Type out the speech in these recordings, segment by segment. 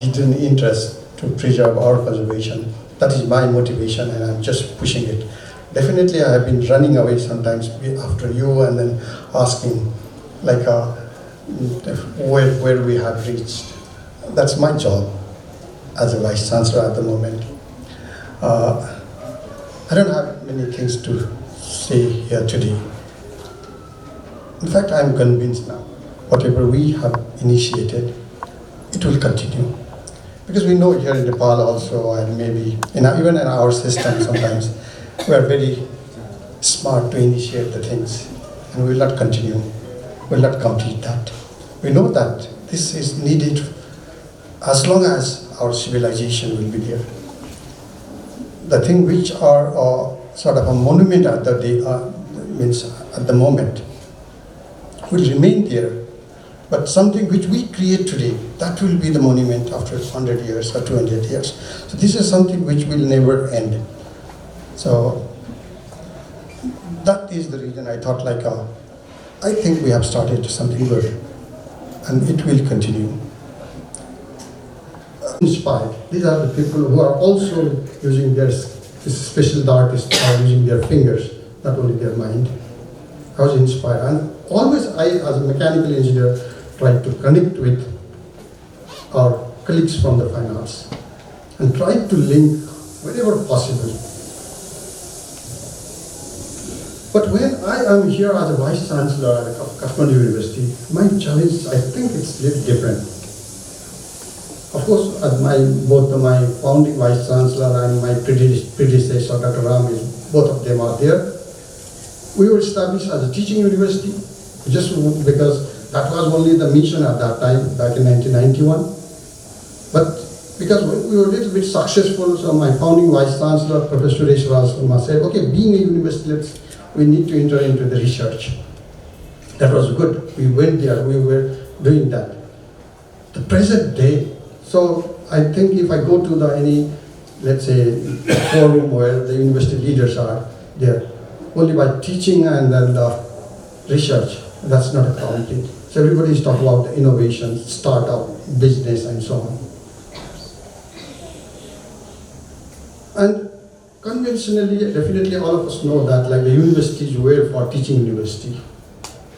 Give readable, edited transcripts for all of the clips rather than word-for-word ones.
hidden interest to preserve our conservation. That is my motivation, and I'm just pushing it. Definitely, I have been running away sometimes after you and then asking, like, where we have reached. That's my job as a vice chancellor at the moment. I don't have many things to say here today. In fact, I'm convinced now, whatever we have initiated, it will continue. Because we know here in Nepal also, and maybe even in our system sometimes, we are very smart to initiate the things, and we will not continue, will not complete that. We know that this is needed as long as our civilization will be there. The thing which are sort of a monument at the day, means at the moment, will remain there. But something which we create today, that will be the monument after 100 years or 200 years. So this is something which will never end. So that is the reason I thought, like, I think we have started something good, and it will continue. Inspired. These are the people who are also using their, especially the artists are using their fingers, not only their mind. I was inspired, and always I, as a mechanical engineer, tried to connect with our colleagues from the fine arts and tried to link wherever possible. But when I am here as a vice chancellor at Kathmandu University, my challenge, I think it's a little different. Of course, as both my founding vice chancellor and my predecessor, Dr. Ram, both of them are there. We were established as a teaching university, just because that was only the mission at that time, back in 1991. But because we were a little bit successful, so my founding vice chancellor, Professor Suresh said, okay, being a university, we need to enter into the research. That was good. We went there, we were doing that. The present day, so I think if I go to any, let's say, forum where the university leaders are there, only by teaching and then the research, that's not accounted. So everybody is talking about the innovation, startup, business, and so on. And conventionally, definitely all of us know that, like, the universities were for teaching university.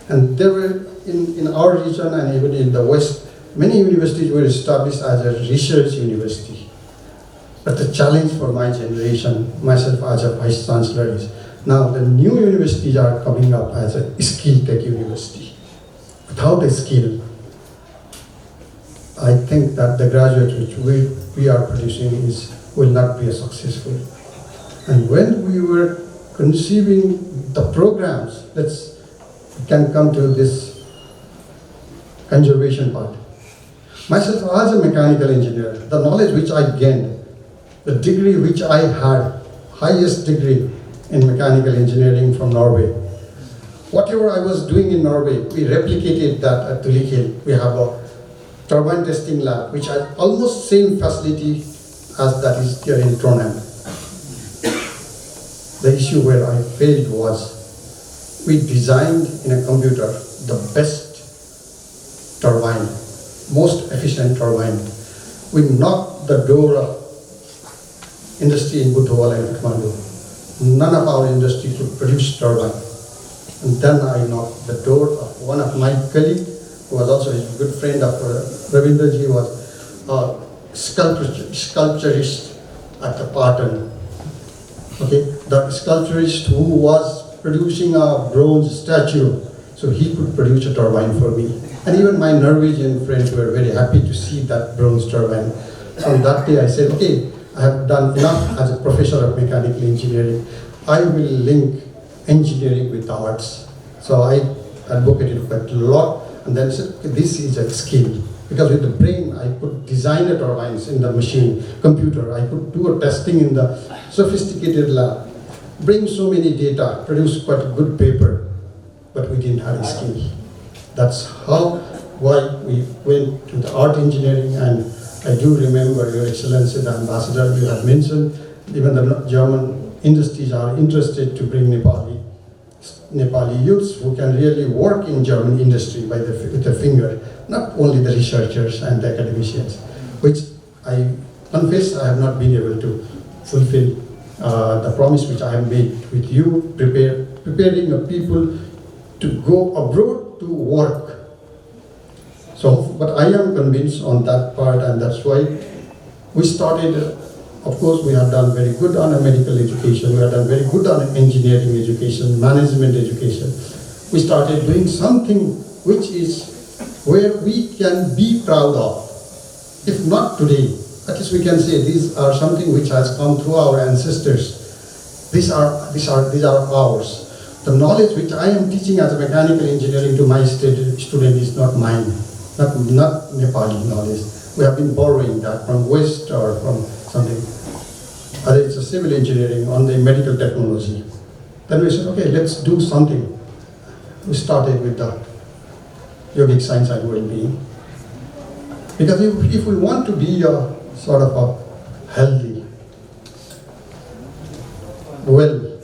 And there were, in our region and even in the West, many universities were established as a research university. But the challenge for my generation, myself as a vice chancellor, is now the new universities are coming up as a skill tech university. Without a skill, I think that the graduates which we are producing will not be successful. And when we were conceiving the programs, we can come to this conservation part. Myself as a mechanical engineer, the knowledge which I gained, the degree which I had, highest degree in mechanical engineering from Norway. Whatever I was doing in Norway, we replicated that at Tulikil. We have a turbine testing lab, which has almost same facility as that is here in Trondheim. The issue where I failed was we designed in a computer the best turbine, most efficient turbine. We knocked the door of industry in Buddhawala and Kathmandu. None of our industry could produce turbine. And then I knocked the door of one of my colleagues, who was also a good friend of Ravindraji, was a sculpturist at the Patan. Okay, the sculpturist who was producing a bronze statue, so he could produce a turbine for me. And even my Norwegian friends were very happy to see that bronze turbine. From that day I said, okay, I have done enough as a professor of mechanical engineering. I will link engineering with the arts. So I advocated quite a lot, and then said, okay, this is a skill. Because with the brain, I could design the turbines in the machine, computer. I could do a testing in the sophisticated lab, bring so many data, produce quite a good paper, but we didn't have a skill. That's why we went to the art engineering. And I do remember, Your Excellency, the Ambassador, you have mentioned, even the German industries are interested to bring Nepali youths who can really work in German industry with their finger, not only the researchers and the academicians, which I confess I have not been able to fulfill the promise which I have made with you, preparing the people to go abroad to work. So, but I am convinced on that part, and that's why we started. Of course, we have done very good on a medical education, we have done very good on engineering education, management education. We started doing something which is where we can be proud of. If not today, at least we can say these are something which has come through our ancestors. These are ours. The knowledge which I am teaching as a mechanical engineering to my student is not mine, not Nepali knowledge. We have been borrowing that from West or from something. Either it's a civil engineering on the medical technology. Then we said, okay, let's do something. We started with the yogic science and well-being. Because if we want to be a sort of a healthy, well,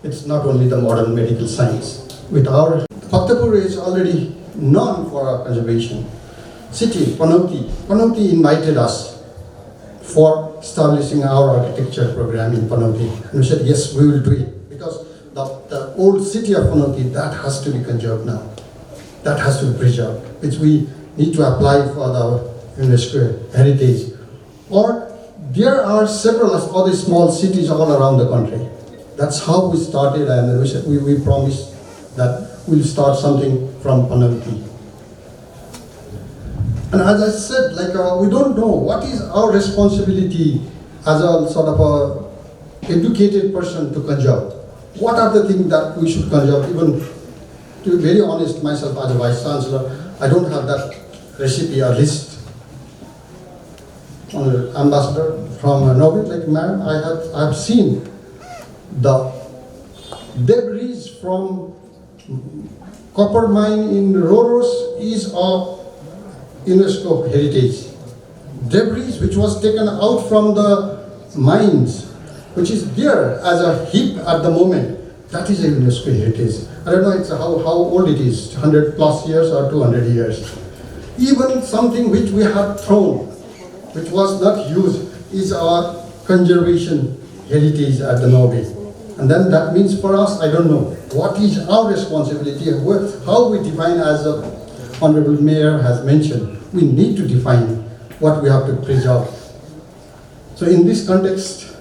it's not only the modern medical science. With our Bhaktapur is already known for our conservation. City, Panoti invited us for establishing our architecture program in Panoti. And we said, yes, we will do it. Because the old city of Panoti, that has to be conserved now. That has to be preserved, which we need to apply for the UNESCO heritage. Or there are several other small cities all around the country. That's how we started, and we said we promised that we'll start something from Panoti. And as I said, we don't know what is our responsibility as a sort of a educated person to conserve. What are the things that we should conserve? Even to be very honest, myself as a Vice Chancellor, I don't have that recipe or list. Ambassador from Nobel, like ma'am, I have seen the debris from copper mine in Roros is of UNESCO heritage. Debris which was taken out from the mines, which is there as a heap at the moment, that is a UNESCO heritage. I don't know how old it is, 100 plus years or 200 years. Even something which we have thrown, which was not used, is our conservation heritage at the Nobel. And then that means for us, I don't know, what is our responsibility, how we define, as the Honorable Mayor has mentioned, we need to define what we have to preserve. So in this context,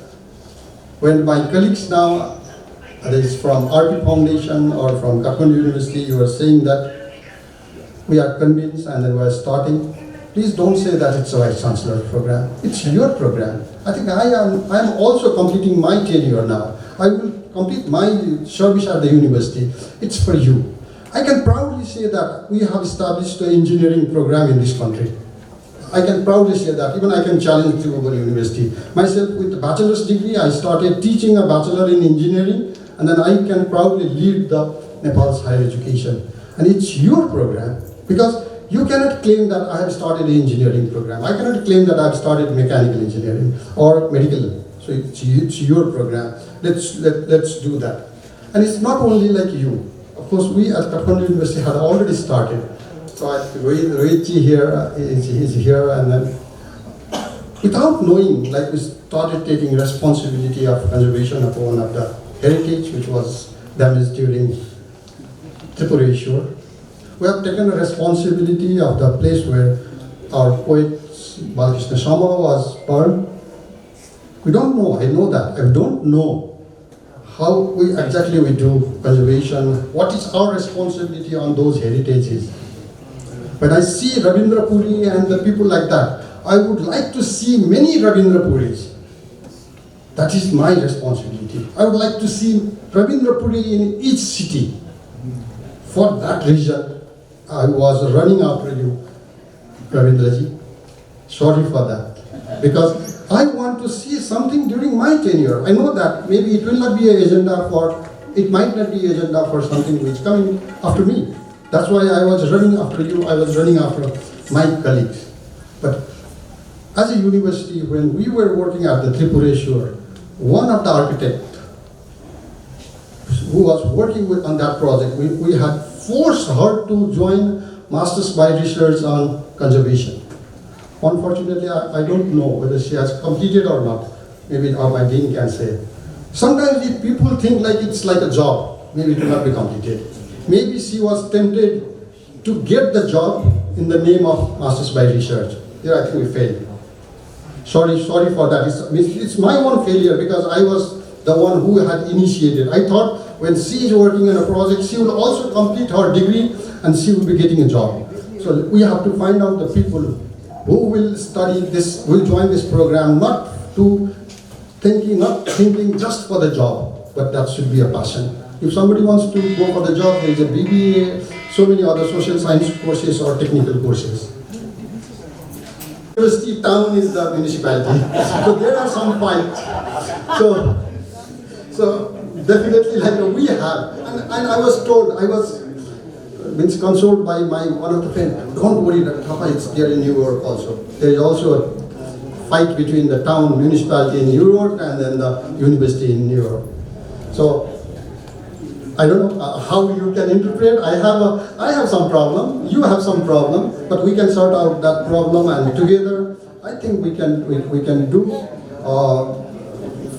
when my colleagues now, whether it's from RP Foundation or from Kathmandu University, you are saying that we are convinced and then we are starting, please don't say that it's a Vice Chancellor program. It's your program. I think I am also completing my tenure now. I will complete my service at the university. It's for you. I can proudly say that we have established an engineering program in this country. I can proudly say that. Even I can challenge the Global University. Myself, with a bachelor's degree, I started teaching a bachelor in engineering, and then I can proudly lead the Nepal's higher education. And it's your program, because you cannot claim that I have started an engineering program. I cannot claim that I have started mechanical engineering or medical. So it's your program. Let's do that. And it's not only like you. Of course, we at Kathmandu University had already started. So Rohitji here is here, and then without knowing, we started taking responsibility of conservation of one of the heritage which was damaged during Tripura issue. We have taken a responsibility of the place where our poet Balakrishna Sharma was burned. We don't know, I know that, I don't know how exactly we do conservation, what is our responsibility on those heritages. When I see Rabindra Puri and the people like that, I would like to see many Rabindra Puris. That is my responsibility. I would like to see Rabindra Puri in each city. For that reason, I was running after you, Ravindraji. Sorry for that. Because I want to see something during my tenure. I know that maybe it will not be an agenda it might not be an agenda for something which is coming after me. That's why I was running after you, I was running after my colleagues. But as a university, when we were working at the Tripureshwar, one of the architects who was working on that project, we had forced her to join Masters by Research on Conservation. Unfortunately, I don't know whether she has completed or not. Maybe my dean can say. Sometimes if people think like it's like a job, maybe it will not be completed. Maybe she was tempted to get the job in the name of Masters by Research. Here I think we failed. Sorry for that. It's my own failure because I was the one who had initiated. I thought when she is working on a project, she will also complete her degree and she will be getting a job. So we have to find out the people who will study this, will join this program, not thinking just for the job, but that should be a passion. If somebody wants to go for the job, there is a BBA, so many other social science courses or technical courses. University town is the municipality, so there are some fights. So definitely, like we have, and I was told, consoled by one of the friends. Don't worry, Papa, it's there in New York also. There is also a fight between the town municipality in New York and then the university in New York. So I don't know how you can interpret. I have some problem. You have some problem, but we can sort out that problem, and together, I think we can do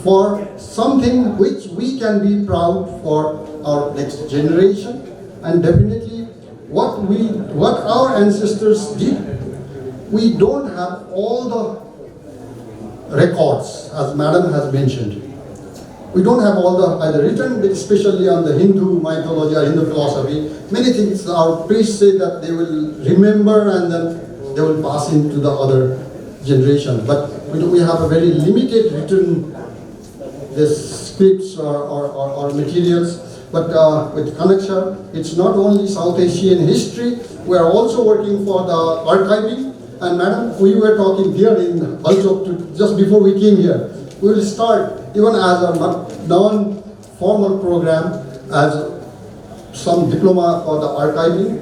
for something which we can be proud for our next generation, and definitely what our ancestors did. We don't have all the records, as Madam has mentioned. We don't have all the either written, especially on the Hindu mythology or Hindu philosophy. Many things our priests say that they will remember and then they will pass into the other generation. But we have a very limited written scripts or materials. But with Kanaksha, it's not only South Asian history. We are also working for the archiving. And Madam, we were talking here in Alchok just before we came here. We will start even as a non-formal program as some diploma for the archiving.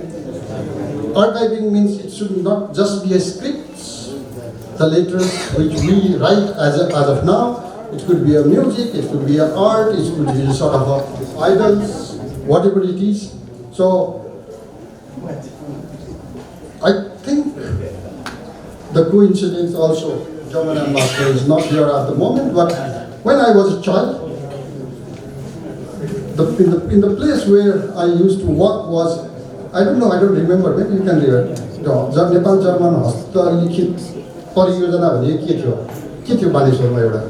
Archiving means it should not just be a script, the letters which we write as of now. It could be a music, it could be an art, it could be sort of a idols, whatever it is. So I think the coincidence also, Jamana Master is not here at the moment, but when I was a child, in the place where I used to work was, I don't remember, maybe you can read it. Nepal German हस्तलिखित परियोजना भने के थियो बानेश्वरमा एउटा